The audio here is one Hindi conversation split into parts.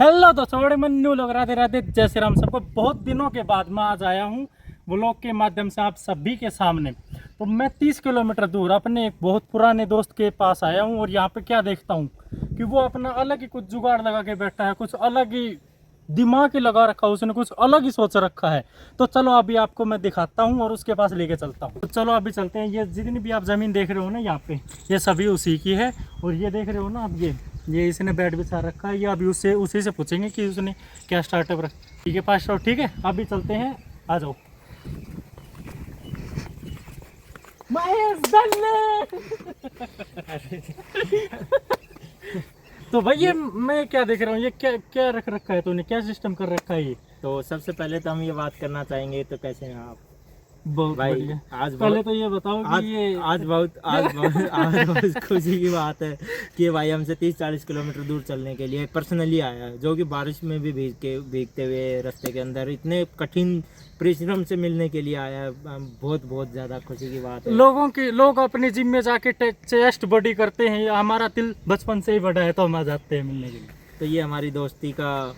हेलो दोस्तों, बड़े मन्नू लोग, राधे राधे, जय श्री राम। सबको बहुत दिनों के बाद मैं आज आया हूँ व्लॉग के माध्यम से आप सभी के सामने। तो मैं 30 किलोमीटर दूर अपने एक बहुत पुराने दोस्त के पास आया हूँ और यहाँ पे क्या देखता हूँ कि वो अपना अलग ही कुछ जुगाड़ लगा के बैठा है, कुछ अलग ही दिमाग ही लगा रखा है, उसने कुछ अलग ही सोच रखा है। तो चलो अभी आपको मैं दिखाता हूँ और उसके पास लेके चलता हूँ। तो चलो अभी चलते हैं। ये जितनी भी आप ज़मीन देख रहे हो ना यहाँ पे, ये सभी उसी की है। और ये देख रहे हो ना, अब ये इसने बेड बिछा रखा है। ये अभी उससे उसी से पूछेंगे कि उसने क्या स्टार्टअप रखा। ठीक है, 5 स्टार्ट। ठीक है, अभी चलते हैं, आ जाओ। महेश तो भाई ये मैं क्या देख रहा हूँ, ये क्या क्या रख रखा है तूने, क्या सिस्टम कर रखा है ये? तो सबसे पहले तो हम ये बात करना चाहेंगे, तो कैसे हैं आप बहुत भाई? बढ़िया। आज पहले तो ये बताओ कि ये आज बहुत खुशी की बात है कि भाई हमसे 30-40 किलोमीटर दूर चलने के लिए पर्सनली आया है, जो कि बारिश में भी भीगते हुए रास्ते के अंदर इतने कठिन परिश्रम से मिलने के लिए आया है। बहुत बहुत ज़्यादा खुशी की बात है। लोग अपनी जिम में जाके चेस्ट बॉडी करते हैं, हमारा दिल बचपन से ही बड़ा है तो हम आ जाते हैं मिलने के लिए। तो ये हमारी दोस्ती का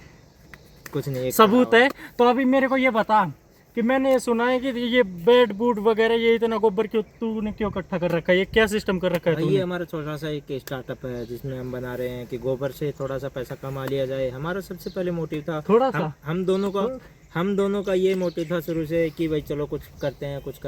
कुछ नहीं, एक सबूत है। तो अभी मेरे को ये बता कि मैंने ये सुना है कि ये बेड बूट वगैरह, ये इतना गोबर क्यों तूने क्यों इकट्ठा कर रखा है, ये क्या सिस्टम कर रखा है भाई, तूने? ये हमारा छोटा सा एक स्टार्टअप है जिसमें हम बना रहे हैं कि गोबर से थोड़ा सा पैसा कमा लिया जाए। हमारा सबसे पहले मोटिव था, थोड़ा सा हम दोनों का ये मोटिव था शुरू से कि भाई चलो कुछ करते हैं, कुछ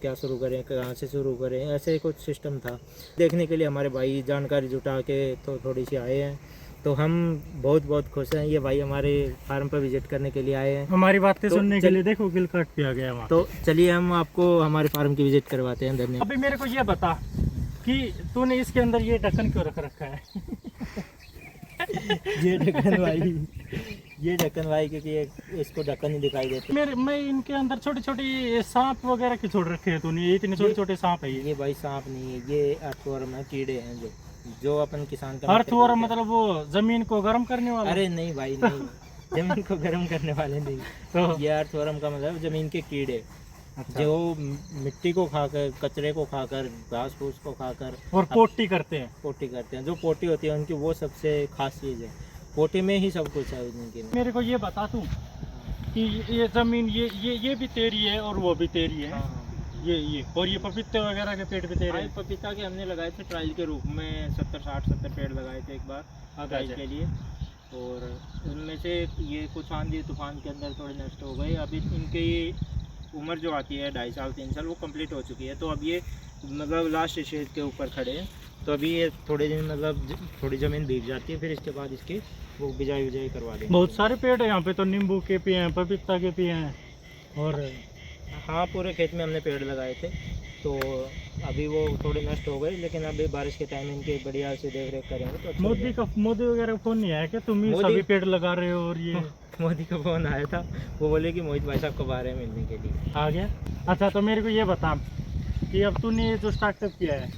क्या शुरू करें, कहाँ से शुरू करें, ऐसे कुछ सिस्टम था। देखने के लिए हमारे भाई जानकारी जुटा के तो थोड़ी सी आए हैं, तो हम बहुत बहुत खुश हैं। ये भाई हमारे फार्म पर विजिट करने के लिए आए हैं, हमारी बातें तो सुनने के लिए। देखो गिल काट पे आ गया वहाँ। तो चलिए हम आपको हमारे फार्म की विजिट करवाते हैं। धन्यवाद। अभी मेरे को ये बता कि तूने इसके अंदर ये ढक्कन क्यों रख रखा है? ये ढक्कन भाई क्योंकि इसको ढक्कन ही दिखाई देते। मैं इनके अंदर छोटे छोटे सांप वगैरह की छोड़ रखे हैं तूने, ये इतने छोटे छोटे सांप है। ये भाई सांप नहीं है, ये अर्थवर्म है, कीड़े हैं जो अपन किसान का अर्थवर्म मतलब वो जमीन को गर्म करने वाला? अरे नहीं भाई, नहीं। जमीन को गर्म करने वाले नहीं। तो ये अर्थवर्म का मतलब जमीन के कीड़े। अच्छा। जो मिट्टी को खाकर, कचरे को खाकर, घास फूस को खाकर और पोटी करते हैं। जो पोटी होती है उनकी, वो सबसे खास चीज़ है। पोटी में ही सब कुछ है उनकी। मेरे को ये बता तू कि ये जमीन ये भी तेरी है और वो भी तेरी है। हाँ। ये और ये पपीते वगैरह के पेड़ भी तेरे हैं? पपीता के हमने लगाए थे ट्रायल के रूप में, 70 पेड़ लगाए थे एक बार ट्रायल के लिए। और उनमें से ये कुछ आंधी तूफान के अंदर थोड़े नष्ट हो गए। अभी इनकी उम्र जो आती है 2.5 साल 3 साल, वो कंप्लीट हो चुकी है। तो अब ये मतलब लास्ट स्टेज के ऊपर खड़े हैं। तो अभी ये थोड़े दिन मतलब थोड़ी ज़मीन भीग जाती है, फिर इसके बाद इसकी वो बिजाई करवा देंगे। बहुत सारे पेड़ है यहाँ पे, तो नींबू के भी हैं, पपीता के भी हैं। और हाँ, पूरे खेत में हमने पेड़ लगाए थे, तो अभी वो थोड़े नष्ट हो गए, लेकिन अभी बारिश के टाइम इनके बढ़िया से देख रेख करेंगे तो अच्छा मोदी वगैरह फोन नहीं आया क्या? तुम ही सभी पेड़ लगा रहे हो और ये मोदी का फोन आया था, वो बोले कि मोहित भाई साहब को बाहर है मिलने के लिए। आ गया। अच्छा, तो मेरे को ये बता कि अब तूने ये जो स्टार्टअप किया है,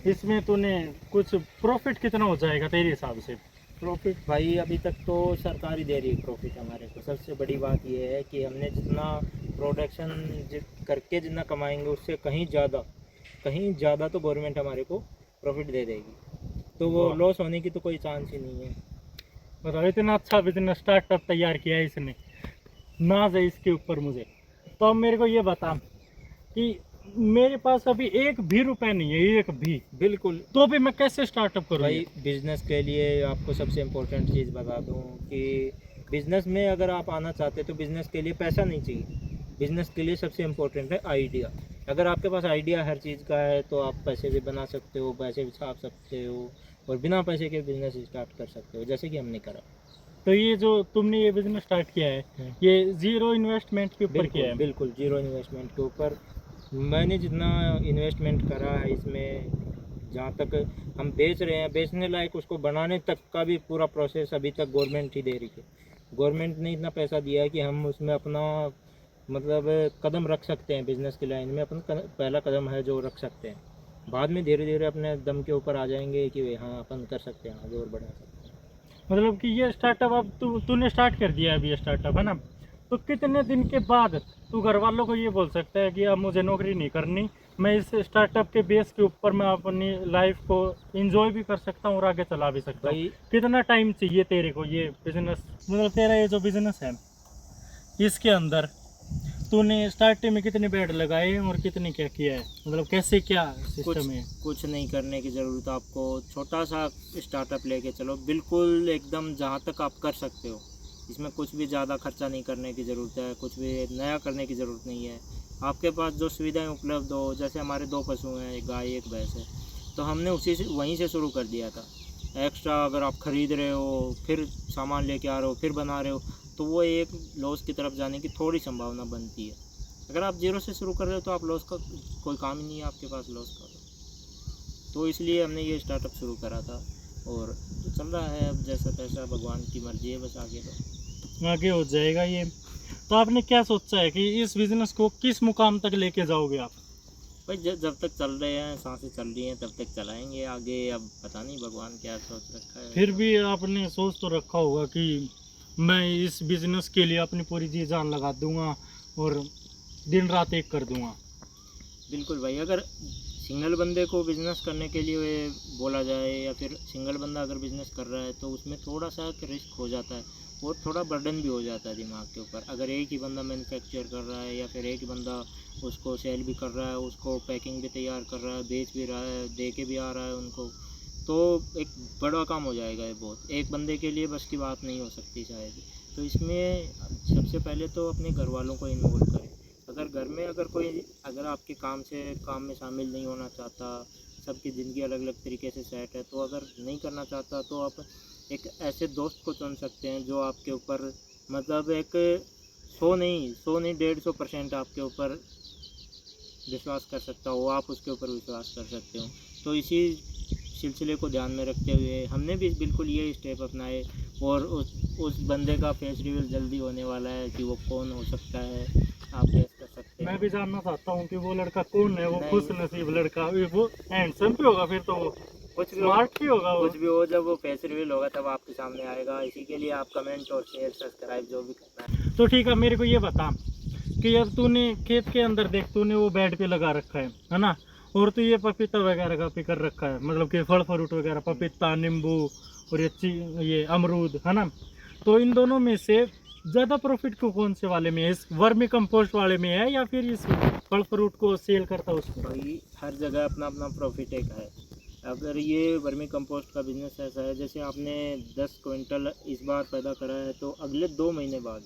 इसमें तूने कुछ प्रॉफिट कितना हो जाएगा तेरे हिसाब से? प्रॉफिट भाई अभी तक तो सरकार ही दे रही है प्रॉफिट हमारे को। सबसे बड़ी बात ये है कि हमने जितना प्रोडक्शन करके जितना कमाएंगे, उससे कहीं ज़्यादा तो गवर्नमेंट हमारे को प्रॉफिट दे देगी। तो वो लॉस होने की तो कोई चांस ही नहीं है। मतलब इतना अच्छा बिजनेस स्टार्टअप तैयार किया है इसने, नाज है इसके ऊपर मुझे। तो अब मेरे को ये बता कि मेरे पास अभी एक भी रुपए नहीं है, एक भी। बिल्कुल। तो भी मैं कैसे स्टार्टअप करूँ भाई बिजनेस के लिए आपको सबसे इम्पोर्टेंट चीज़ बता दूं कि बिजनेस में अगर आप आना चाहते हैं तो बिजनेस के लिए पैसा नहीं चाहिए। बिजनेस के लिए सबसे इम्पोर्टेंट है आइडिया। अगर आपके पास आइडिया हर चीज़ का है तो आप पैसे भी बना सकते हो, पैसे भी छाप सकते हो और बिना पैसे के बिजनेस स्टार्ट कर सकते हो, जैसे कि हमने करा। तो ये जो तुमने ये बिजनेस स्टार्ट किया है, ये जीरो इन्वेस्टमेंट के ऊपर किया है? बिल्कुल जीरो इन्वेस्टमेंट के ऊपर। मैंने जितना इन्वेस्टमेंट करा है इसमें, जहाँ तक हम बेच रहे हैं, बेचने लायक उसको बनाने तक का भी पूरा प्रोसेस अभी तक गवर्नमेंट ही दे रही है। गवर्नमेंट ने इतना पैसा दिया है कि हम उसमें अपना मतलब कदम रख सकते हैं। बिजनेस की लाइन में अपन पहला कदम है जो रख सकते हैं। बाद में धीरे धीरे अपने दम के ऊपर आ जाएंगे कि हाँ अपन कर सकते हैं, आगे और बढ़ा सकते हैं। मतलब कि ये स्टार्टअप अब तूने स्टार्ट कर दिया है, अभी ये स्टार्टअप है ना, तो कितने दिन के बाद तू घर वालों को ये बोल सकता है कि अब मुझे नौकरी नहीं करनी, मैं इस स्टार्टअप के बेस के ऊपर मैं अपनी लाइफ को एंजॉय भी कर सकता हूँ और आगे चला भी सकता हूँ। भाई कितना टाइम चाहिए तेरे को ये बिजनेस, मतलब तेरा ये जो बिजनेस है इसके अंदर तूने स्टार्टिंग में कितने बेड लगाए और कितने क्या किया है, मतलब कैसे क्या कुछ सिस्टम है? कुछ नहीं करने की ज़रूरत, आपको छोटा सा स्टार्टअप लेके चलो, बिल्कुल एकदम जहाँ तक आप कर सकते हो। इसमें कुछ भी ज़्यादा खर्चा नहीं करने की ज़रूरत है, कुछ भी नया करने की ज़रूरत नहीं है। आपके पास जो सुविधाएं उपलब्ध हो, जैसे हमारे 2 पशु हैं, एक गाय एक भैंस है, तो हमने उसी से वहीं से शुरू कर दिया था। एक्स्ट्रा अगर आप ख़रीद रहे हो, फिर सामान लेके आ रहे हो, फिर बना रहे हो, तो वो एक लॉस की तरफ जाने की थोड़ी संभावना बनती है। अगर आप जीरो से शुरू कर रहे हो तो आप लॉस का कोई काम ही नहीं है आपके पास लॉस का। तो इसलिए हमने ये स्टार्टअप शुरू करा था और चल रहा है। अब जैसा तैसा भगवान की मर्जी है, बस आगे तो आगे हो जाएगा ये। तो आपने क्या सोचा है कि इस बिजनेस को किस मुकाम तक लेके जाओगे आप? भाई जब तक चल रहे हैं, सांसें चल रही हैं, तब तक चलाएंगे आगे। अब पता नहीं भगवान क्या सोच रखा है। फिर भी आपने सोच तो रखा होगा कि मैं इस बिजनेस के लिए अपनी पूरी जी जान लगा दूंगा और दिन रात एक कर दूंगा। बिल्कुल भाई, अगर सिंगल बंदे को बिज़नेस करने के लिए बोला जाए, या फिर सिंगल बंदा अगर बिज़नेस कर रहा है, तो उसमें थोड़ा सा रिस्क हो जाता है और थोड़ा बर्डन भी हो जाता है दिमाग के ऊपर। अगर एक ही बंदा मैन्युफैक्चर कर रहा है, या फिर एक ही बंदा उसको सेल भी कर रहा है, उसको पैकिंग भी तैयार कर रहा है, बेच भी रहा है, दे के भी आ रहा है उनको, तो एक बड़ा काम हो जाएगा ये बहुत। एक बंदे के लिए बस की बात नहीं हो सकती शायद। तो इसमें सबसे पहले तो अपने घर वालों को इन्वॉल्व करें। अगर घर में अगर आपके काम में शामिल नहीं होना चाहता, सबकी ज़िंदगी अलग अलग तरीके से सेट है, तो अगर नहीं करना चाहता तो आप एक ऐसे दोस्त को चुन सकते हैं जो आपके ऊपर मतलब एक 100 नहीं 150% आपके ऊपर विश्वास कर सकता हो, आप उसके ऊपर विश्वास कर सकते हो। तो इसी सिलसिले को ध्यान में रखते हुए हमने भी बिल्कुल ये स्टेप अपनाए और उस बंदे का फेस रिवील जल्दी होने वाला है कि वो कौन हो सकता है, आप गेस कर सकते हैं। मैं भी जानना चाहता हूँ कि वो लड़का कौन है, वो नहीं। खुश नसीब लड़का, वो हैंडसम भी होगा, फिर तो वो कुछ भी स्मार्ट भी होगा वो। कुछ भी हो, जब वो फेस रिवील होगा तब आपके सामने आएगा। इसी के लिए आप कमेंट और शेयर सब्सक्राइब जो भी करना है। तो ठीक है, मेरे को ये बता कि अब तूने खेत के अंदर देख, तूने वो बेड पे लगा रखा है ना, और तू ये पपीता वगैरह का भी कर रखा है, मतलब कि फल फ्रूट वगैरह, पपीता, नींबू और ये अमरूद है ना। तो इन दोनों में से ज़्यादा प्रॉफिट को कौन से वाले में है, इस वर्मी कंपोस्ट वाले में है या फिर इस फल फ्रूट को सेल करता है उसमें? भाई हर जगह अपना अपना प्रॉफिट एक है। अगर ये वर्मी कंपोस्ट का बिजनेस ऐसा है, जैसे आपने 10 क्विंटल इस बार पैदा करा है, तो अगले 2 महीने बाद,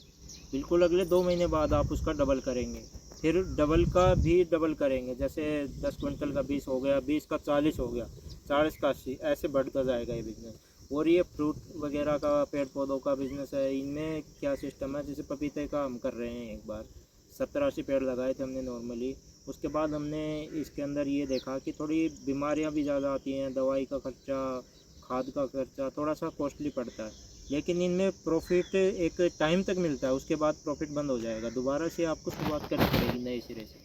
बिल्कुल अगले 2 महीने बाद आप उसका डबल करेंगे, फिर डबल का भी डबल करेंगे। जैसे 10 क्विंटल का 20 हो गया, 20 का 40 हो गया, 40 का 80, ऐसे बढ़ता जाएगा ये बिज़नेस। और ये फ्रूट वगैरह का, पेड़ पौधों का बिज़नेस है। इनमें क्या सिस्टम है, जैसे पपीते का हम कर रहे हैं, एक बार 70-80 पेड़ लगाए थे हमने नॉर्मली। उसके बाद हमने इसके अंदर ये देखा कि थोड़ी बीमारियां भी ज़्यादा आती हैं, दवाई का खर्चा, खाद का खर्चा थोड़ा सा कॉस्टली पड़ता है। लेकिन इनमें प्रॉफिट एक टाइम तक मिलता है, उसके बाद प्रॉफिट बंद हो जाएगा, दोबारा से आपको शुरुआत करनी पड़ेगी नए सिरे से।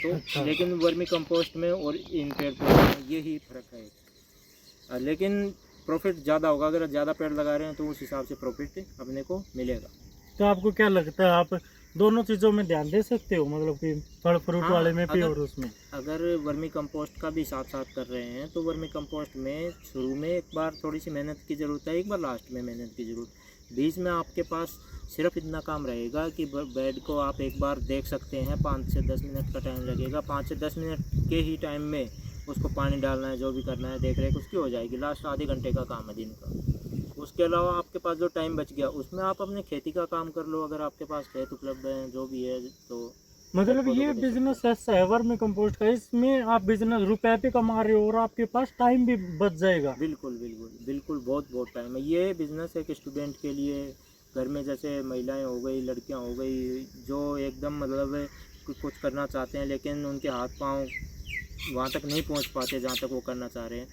तो अच्छा। लेकिन वर्मी कंपोस्ट में और इन पेड़ पौधों में यही फ़र्क है। लेकिन प्रॉफिट ज़्यादा होगा, अगर ज़्यादा पेड़ लगा रहे हैं तो उस हिसाब से प्रॉफिट अपने को मिलेगा। तो आपको क्या लगता है, आप दोनों चीज़ों में ध्यान दे सकते हो, मतलब कि फल फ्रूट हाँ, वाले में भी अगर और उसमें? अगर वर्मी कंपोस्ट का भी साथ साथ कर रहे हैं, तो वर्मी कंपोस्ट में शुरू में एक बार थोड़ी सी मेहनत की ज़रूरत है, एक बार लास्ट में मेहनत की ज़रूरत। बीच में आपके पास सिर्फ इतना काम रहेगा कि बेड को आप एक बार देख सकते हैं, 5 से 10 मिनट का टाइम लगेगा। 5 से 10 मिनट के ही टाइम में उसको पानी डालना है, जो भी करना है, देख रेख उसकी हो जाएगी। लास्ट आधे घंटे का काम है दिन का। उसके अलावा आपके पास जो टाइम बच गया, उसमें आप अपने खेती का काम कर लो, अगर आपके पास खेत उपलब्ध है, जो भी है। तो मतलब पौधों ये को देख बिजनेस ऐसा है वर्मी कंपोस्ट का, इसमें आप बिजनेस रुपए पे कमा रहे हो और आपके पास टाइम भी बच जाएगा। बिल्कुल बिल्कुल बिल्कुल, बहुत बहुत टाइम है। ये बिज़नेस एक स्टूडेंट के लिए, घर में जैसे महिलाएं हो गई, लड़कियां हो गई, जो एकदम मतलब कुछ करना चाहते हैं लेकिन उनके हाथ पांव वहाँ तक नहीं पहुँच पाते जहाँ तक वो करना चाह रहे हैं,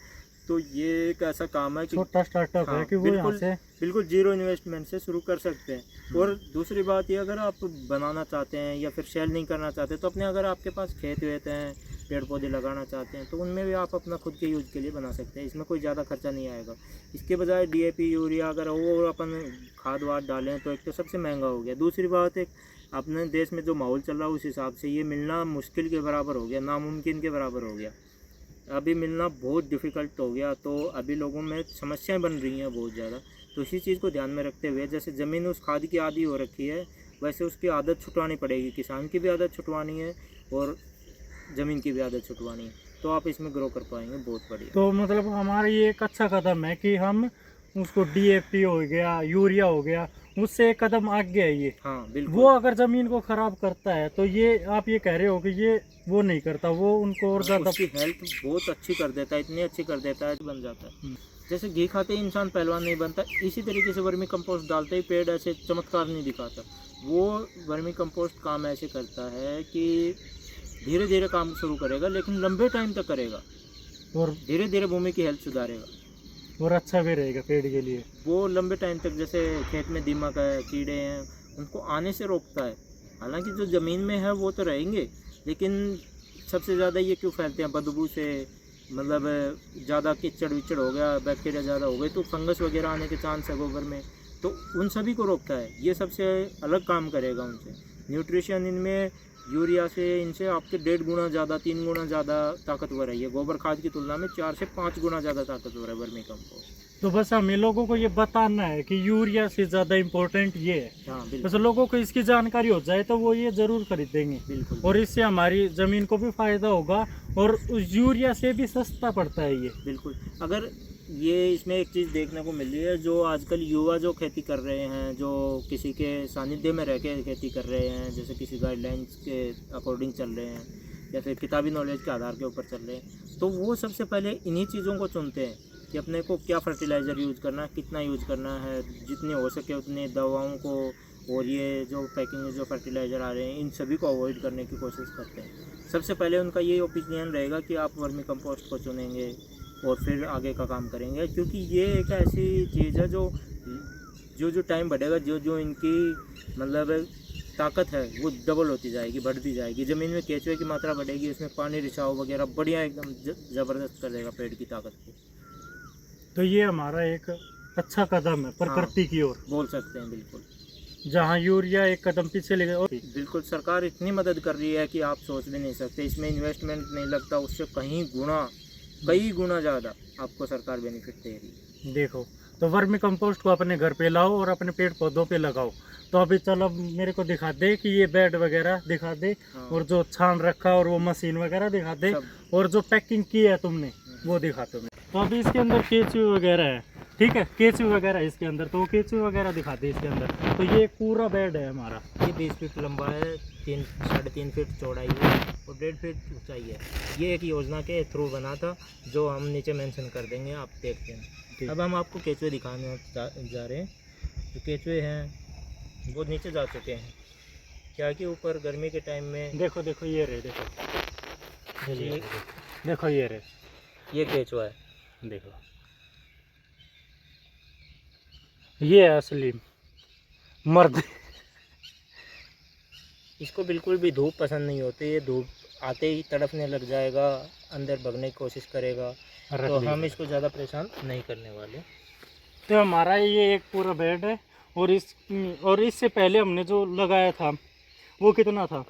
तो ये एक ऐसा काम है कि छोटा स्टार्टअप है हाँ, कि वो यहाँ बिल्कुल से बिल्कुल जीरो इन्वेस्टमेंट से शुरू कर सकते हैं। और दूसरी बात ये, अगर आप बनाना चाहते हैं या फिर सेल नहीं करना चाहते, तो अपने अगर आपके पास खेत वेत हैं, पेड़ पौधे लगाना चाहते हैं, तो उनमें भी आप अपना खुद के यूज़ के लिए बना सकते हैं। इसमें कोई ज़्यादा खर्चा नहीं आएगा। इसके बजाय DAP यूरिया अगर वो अपन खाद वाद डालें तो एक तो सबसे महंगा हो गया। दूसरी बात, एक अपने देश में जो माहौल चल रहा है उस हिसाब से ये मिलना मुश्किल के बराबर हो गया, नामुमकिन के बराबर हो गया। अभी मिलना बहुत डिफ़िकल्ट हो गया, तो अभी लोगों में समस्याएं बन रही हैं बहुत ज़्यादा। तो इसी चीज़ को ध्यान में रखते हुए जैसे ज़मीन उस खाद की आदी हो रखी है, वैसे उसकी आदत छुटवानी पड़ेगी। किसान की भी आदत छुटवानी है और ज़मीन की भी आदत छुटवानी है, तो आप इसमें ग्रो कर पाएंगे बहुत बढ़िया। तो मतलब हमारा ये एक अच्छा कदम है कि हम उसको DAP हो गया, यूरिया हो गया, उससे एक कदम आगे है ये। हाँ बिल्कुल। वो अगर ज़मीन को ख़राब करता है तो ये आप ये कह रहे हो कि ये वो नहीं करता, वो उनको और ज़्यादा उसकी हेल्थ बहुत अच्छी कर देता है, इतनी अच्छी कर देता है बन जाता है। जैसे घी खाते ही इंसान पहलवान नहीं बनता, इसी तरीके से वर्मी कंपोस्ट डालते ही पेड़ ऐसे चमत्कार नहीं दिखाता। वो वर्मी कंपोस्ट काम ऐसे करता है कि धीरे धीरे काम शुरू करेगा लेकिन लंबे टाइम तक करेगा और धीरे धीरे भूमि की हेल्थ सुधारेगा और अच्छा भी रहेगा पेड़ के लिए। वो लंबे टाइम तक, जैसे खेत में दीमक है, कीड़े हैं, उनको आने से रोकता है। हालांकि जो ज़मीन में है वो तो रहेंगे, लेकिन सबसे ज़्यादा ये क्यों फैलते हैं? बदबू से, मतलब ज़्यादा कीचड़ विचड़ हो गया, बैक्टीरिया ज़्यादा हो गए तो फंगस वगैरह आने के चांस है गोबर में, तो उन सभी को रोकता है। ये सबसे अलग काम करेगा उनसे। न्यूट्रिशन इनमें यूरिया से, इनसे आपके 1.5 गुना ज़्यादा, 3 गुना ज़्यादा ताकतवर है। ये गोबर खाद की तुलना में 4 से 5 गुना ज़्यादा ताकतवर है वर्मी कंपोस्ट। तो बस हमें लोगों को ये बताना है कि यूरिया से ज़्यादा इम्पोर्टेंट ये है। हाँ बस बिल्कुल लोगों को इसकी जानकारी हो जाए तो वो ये ज़रूर खरीदेंगे बिल्कुल। और इससे हमारी ज़मीन को भी फ़ायदा होगा और उस यूरिया से भी सस्ता पड़ता है ये। बिल्कुल। अगर ये इसमें एक चीज़ देखने को मिल रही है, जो आजकल युवा जो खेती कर रहे हैं, जो किसी के सानिध्य में रह के खेती कर रहे हैं, जैसे किसी गाइडलाइंस के अकॉर्डिंग चल रहे हैं या फिर किताबी नॉलेज के आधार के ऊपर चल रहे हैं, तो वो सबसे पहले इन्हीं चीज़ों को चुनते हैं कि अपने को क्या फर्टिलाइज़र यूज़ करना है, कितना यूज़ करना है, जितने हो सके उतने दवाओं को, और ये जो पैकिंग में जो फर्टिलाइज़र आ रहे हैं इन सभी को अवॉइड करने की कोशिश करते हैं। सबसे पहले उनका ये ओपिनियन रहेगा कि आप वर्मी कंपोस्ट को चुनेंगे और फिर आगे का काम करेंगे, क्योंकि ये एक ऐसी चीज़ है जो टाइम बढ़ेगा, जो इनकी मतलब ताकत है वो डबल होती जाएगी, बढ़ती जाएगी। ज़मीन में केचुए की मात्रा बढ़ेगी, उसमें पानी रिसाव वगैरह बढ़िया एकदम ज़बरदस्त कर देगा पेड़ की ताकत को। तो ये हमारा एक अच्छा कदम है प्रकृति की ओर, बोल सकते हैं बिल्कुल। जहाँ यूरिया एक कदम पीछे ले गए। और बिल्कुल सरकार इतनी मदद कर रही है कि आप सोच भी नहीं सकते। इसमें इन्वेस्टमेंट नहीं लगता, उससे कई गुना ज़्यादा आपको सरकार बेनिफिट दे रही है। देखो, तो वर्मी कंपोस्ट को अपने घर पे लाओ और अपने पेड़ पौधों पे लगाओ। तो अभी चलो मेरे को दिखा दे कि ये बेड वगैरह दिखा दे, हाँ। और जो छान रखा और वो मशीन वगैरह दिखा दे, सब। और जो पैकिंग की है तुमने वो दिखा तुम्हें। तो अभी इसके अंदर केचुए वगैरह है, ठीक है, केचुए वगैरह है इसके अंदर, तो वो केचुए वगैरह दिखा दे इसके अंदर। तो ये एक पूरा बेड है हमारा। ये 20 फीट लंबा है, 3-3.5 फीट चौड़ाई है और 1.5 फीट ऊंचाई है। ये एक योजना के थ्रू बना था, जो हम नीचे मेंशन कर देंगे, आप देखते हैं। अब हम आपको केचुए दिखाने जा रहे हैं। जो केचुए हैं वो नीचे जा चुके हैं, क्या कि ऊपर गर्मी के टाइम में। देखो देखो ये रहे, देखो ये देखो ये रहे, ये केचुआ है, देखो ये है असली मर्द। इसको बिल्कुल भी धूप पसंद नहीं होती। ये धूप आते ही तड़पने लग जाएगा, अंदर भगने की कोशिश करेगा, तो हम इसको ज़्यादा परेशान नहीं करने वाले। तो हमारा ये एक पूरा बेड है, और इससे पहले हमने जो लगाया था वो कितना था?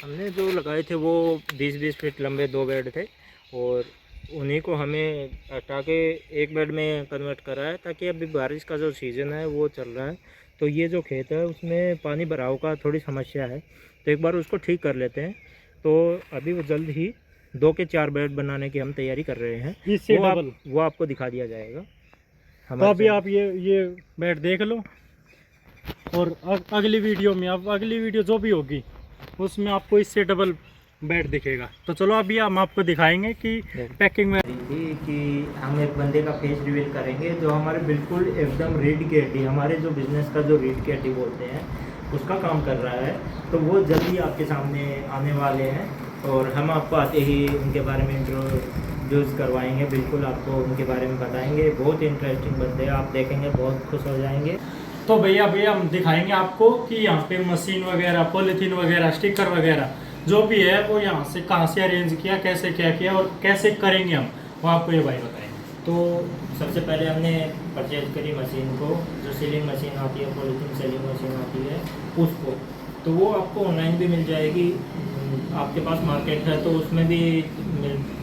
हमने जो लगाए थे वो 20-20 फीट लंबे 2 बेड थे, और उन्हीं को हमें हटा के एक बेड में कन्वर्ट करा है, ताकि अभी बारिश का जो सीज़न है वो चल रहा है, तो ये जो खेत है उसमें पानी भराव का थोड़ी समस्या है, तो एक बार उसको ठीक कर लेते हैं। तो अभी वो जल्द ही 2 के 4 बेड बनाने की हम तैयारी कर रहे हैं, इससे डबल। वो आपको दिखा दिया जाएगा। तो अभी आप ये बेड देख लो, और अगली वीडियो जो भी होगी उसमें आपको इससे डबल बेड दिखेगा। तो चलो अभी हम आपको दिखाएंगे कि पैकिंग में कि हम एक बंदे का फेस रिवील करेंगे, जो हमारे बिल्कुल एकदम रीढ़ की हड्डी, हमारे जो बिजनेस का जो रीढ़ की हड्डी बोलते हैं उसका काम कर रहा है। तो वो जल्दी आपके सामने आने वाले हैं, और हम आपको आते ही उनके बारे में इंट्रोड्यूस करवाएंगे, बिल्कुल आपको उनके बारे में बताएंगे। बहुत इंटरेस्टिंग बंदे, आप देखेंगे बहुत खुश हो जाएंगे। तो भैया हम दिखाएंगे आपको कि यहाँ पे मशीन वगैरह, पॉलीथीन वगैरह, स्टिकर वगैरह जो भी है वो यहाँ से कहाँ से अरेंज किया, कैसे क्या किया और कैसे करेंगे हम, वो आपको ये भाई बताएंगे। तो सबसे पहले हमने परचेज करी मशीन को, जो सीलिंग मशीन आती है, पॉलीथीन सीलिंग मशीन आती है उसको। तो वो आपको ऑनलाइन भी मिल जाएगी, आपके पास मार्केट है तो उसमें भी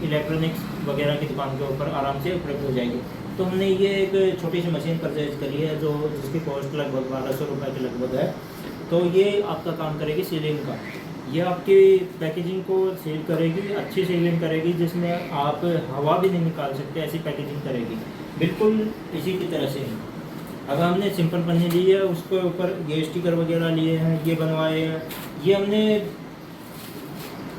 इलेक्ट्रॉनिक्स वगैरह की दुकान के ऊपर आराम से उपलब्ध हो जाएगी। तो हमने ये एक छोटी सी मशीन परचेज करी है जो जिसकी कॉस्ट लगभग 1200 रुपये के लगभग है। तो ये आपका काम करेगी सीलिंग का। ये आपकी पैकेजिंग को सील करेगी, अच्छी सीलिंग करेगी, जिसमें आप हवा भी नहीं निकाल सकते, ऐसी पैकेजिंग करेगी बिल्कुल इसी की तरह से। अब हमने सिंपल पन्नी ली है, उसके ऊपर ये स्टिकर वगैरह लिए हैं, ये बनवाए हैं।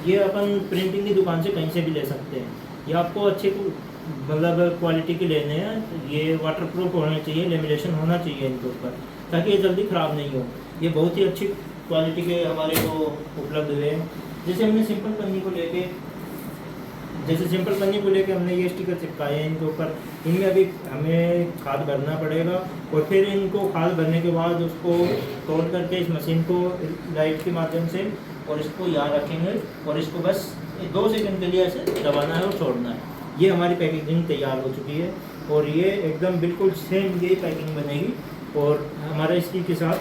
ये अपन प्रिंटिंग की दुकान से कहीं से भी ले सकते हैं। ये आपको अच्छे मतलब क्वालिटी के लेने हैं। ये वाटरप्रूफ होने चाहिए, लेमिनेशन होना चाहिए इनके ऊपर, ताकि ये जल्दी ख़राब नहीं हो। ये बहुत ही अच्छी क्वालिटी के हमारे को उपलब्ध हुए हैं। जैसे सिंपल पन्नी को लेके हमने ये स्टिकर चिपकाए हैं इनके ऊपर। इनमें अभी हमें खाद भरना पड़ेगा और फिर इनको खाद भरने के बाद उसको तोड़ करके इस मशीन को लाइट के माध्यम से और इसको यहाँ रखेंगे और इसको बस 2 सेकंड के लिए ऐसे दबाना है और छोड़ना है। ये हमारी पैकेजिंग तैयार हो चुकी है और ये एकदम बिल्कुल सेम यही पैकिंग बनेगी और हमारे इसी के साथ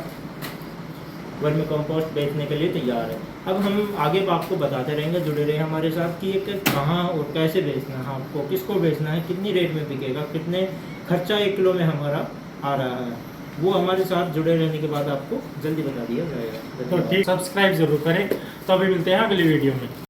वर्मी कंपोस्ट बेचने के लिए तैयार है। अब हम आगे आपको बताते रहेंगे, जुड़े रहे हमारे साथ कि ये कहाँ और कैसे बेचना है आपको, किसको बेचना है, कितनी रेट में बिकेगा, कितने खर्चा 1 किलो में हमारा आ रहा है, वो हमारे साथ जुड़े रहने के बाद आपको जल्दी बता दिया जाएगा। तो ठीक, सब्सक्राइब जरूर करें। तो अभी मिलते हैं अगली वीडियो में।